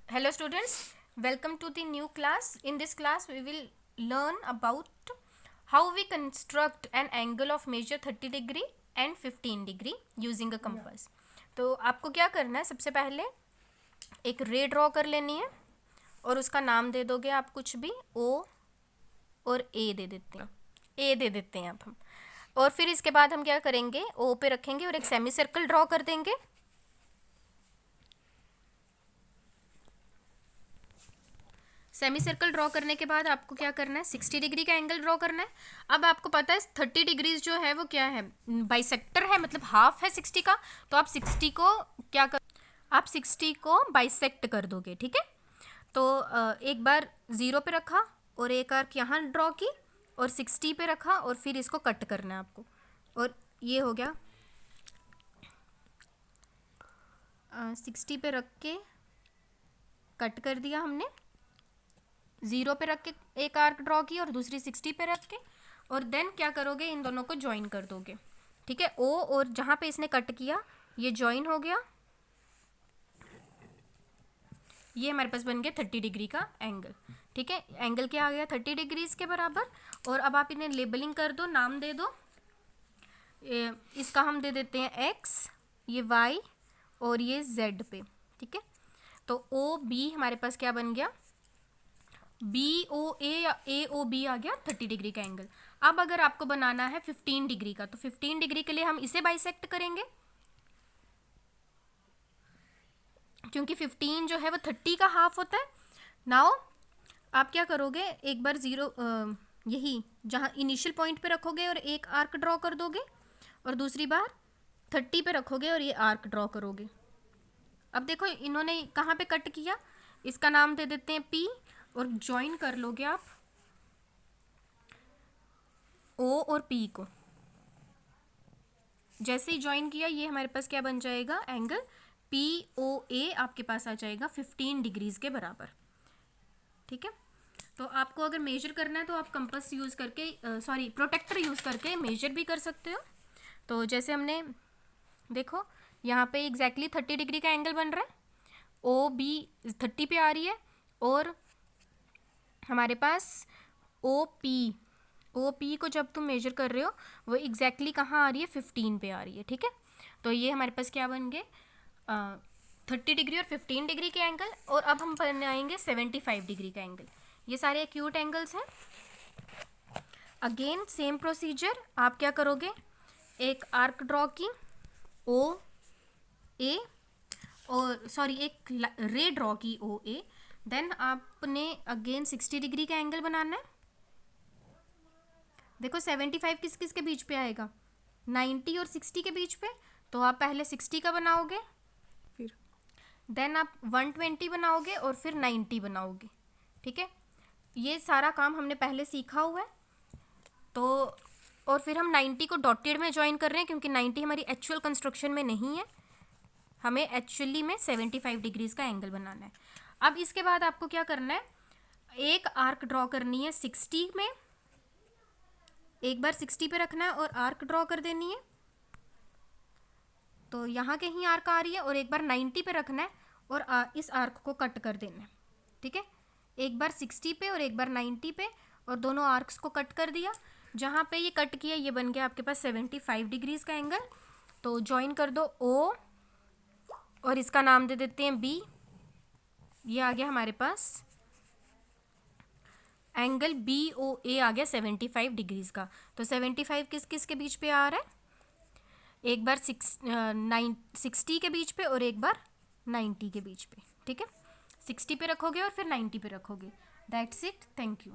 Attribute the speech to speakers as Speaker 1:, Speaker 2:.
Speaker 1: Hello students, welcome to the new class. In this class we will learn about how we construct an angle of measure 30 degree and 15 degree using a compass. तो आपको क्या करना है, सबसे पहले एक ray draw कर लेनी है और उसका नाम दे दोगे आप कुछ भी, O और A दे देते हैं, A दे देते हैं अब हम। और फिर इसके बाद हम क्या करेंगे, O पे रखेंगे और एक सेमी सर्कल ड्रॉ कर देंगे। सेमी सर्कल ड्रॉ करने के बाद आपको क्या करना है, 60 डिग्री का एंगल ड्रॉ करना है। अब आपको पता है 30 डिग्रीज जो है वो क्या है, बाइसेक्टर है, मतलब हाफ है 60 का। तो आप 60 को क्या कर, आप 60 को बाइसेक्ट कर दोगे, ठीक है। तो एक बार 0 पे रखा और एक आर्क यहाँ ड्रॉ की और 60 पे रखा और फिर इसको कट करना है आपको। और ये हो गया 60 पे रख के कट कर दिया हमने, 0 पे रख के एक आर्क ड्रॉ की और दूसरी 60 पे रख के, और देन क्या करोगे, इन दोनों को ज्वाइन कर दोगे, ठीक है। ओ और जहाँ पे इसने कट किया ये ज्वाइन हो गया, ये हमारे पास बन गया 30 डिग्री का एंगल, ठीक है। एंगल क्या आ गया, 30 डिग्रीज के बराबर। और अब आप इन्हें लेबलिंग कर दो, नाम दे दो। इसका हम दे देते हैं x, ये y और ये z पे, ठीक है। तो ओ बी हमारे पास क्या बन गया, बी ओ ए या ए ओ बी आ गया 30 डिग्री का एंगल। अब अगर आपको बनाना है 15 डिग्री का, तो 15 डिग्री के लिए हम इसे बाइसेक्ट करेंगे, क्योंकि 15 जो है वो 30 का हाफ होता है। नाउ आप क्या करोगे, एक बार 0 यही जहाँ इनिशियल पॉइंट पे रखोगे और एक आर्क ड्रॉ कर दोगे, और दूसरी बार 30 पे रखोगे और ये आर्क ड्रॉ करोगे। अब देखो इन्होंने कहाँ पे कट किया, इसका नाम दे देते हैं P और ज्वाइन कर लोगे आप O और P को। जैसे ही ज्वाइन किया ये हमारे पास क्या बन जाएगा, एंगल POA आपके पास आ जाएगा 15 डिग्रीज के बराबर, ठीक है। तो आपको अगर मेजर करना है तो आप कंपास यूज़ करके, प्रोटेक्टर यूज़ करके मेजर भी कर सकते हो। तो जैसे हमने देखो यहाँ पे एग्जैक्टली 30 डिग्री का एंगल बन रहा है, OB 30 पे आ रही है और हमारे पास OP को जब तुम मेजर कर रहे हो वो एग्जैक्टली कहाँ आ रही है, 15 पे आ रही है, ठीक है। तो ये हमारे पास क्या बन गए, 30 डिग्री और 15 डिग्री के एंगल। और अब हम बनाएंगे 75 डिग्री का एंगल। ये सारे एक्यूट एंगल्स हैं। अगेन सेम प्रोसीजर, आप क्या करोगे, एक आर्क ड्रॉ की OA, और एक रे ड्रॉ की OA। देन आपने अगेन 60 डिग्री का एंगल बनाना है। देखो 75 किस किस के बीच पे आएगा, 90 और 60 के बीच पे। तो आप पहले 60 का बनाओगे, फिर देन आप 120 बनाओगे और फिर 90 बनाओगे, ठीक है। ये सारा काम हमने पहले सीखा हुआ है। तो और फिर हम 90 को डॉटेड में ज्वाइन कर रहे हैं, क्योंकि 90 हमारी एक्चुअल कंस्ट्रक्शन में नहीं है, हमें एक्चुअली में 75 डिग्रीज का एंगल बनाना है। अब इसके बाद आपको क्या करना है, एक आर्क ड्रॉ करनी है 60 में, एक बार 60 पे रखना है और आर्क ड्रॉ कर देनी है। तो यहाँ कहीं आर्क आ रही है और एक बार 90 पे रखना है और इस आर्क को कट कर देना है, ठीक है। एक बार 60 पे और एक बार 90 पे, और दोनों आर्क्स को कट कर दिया। जहाँ पे ये कट किया ये बन गया आपके पास 75 डिग्रीज का एंगल। तो ज्वाइन कर दो O और इसका नाम दे देते हैं B। ये आ गया हमारे पास एंगल BOA आ गया 75 डिग्रीज का। तो 75 किस किस के बीच पे आ रहा है, एक बार 60 के बीच पे और एक बार 90 के बीच पे, ठीक है। 60 पे रखोगे और फिर 90 पे रखोगे। That's it, thank you.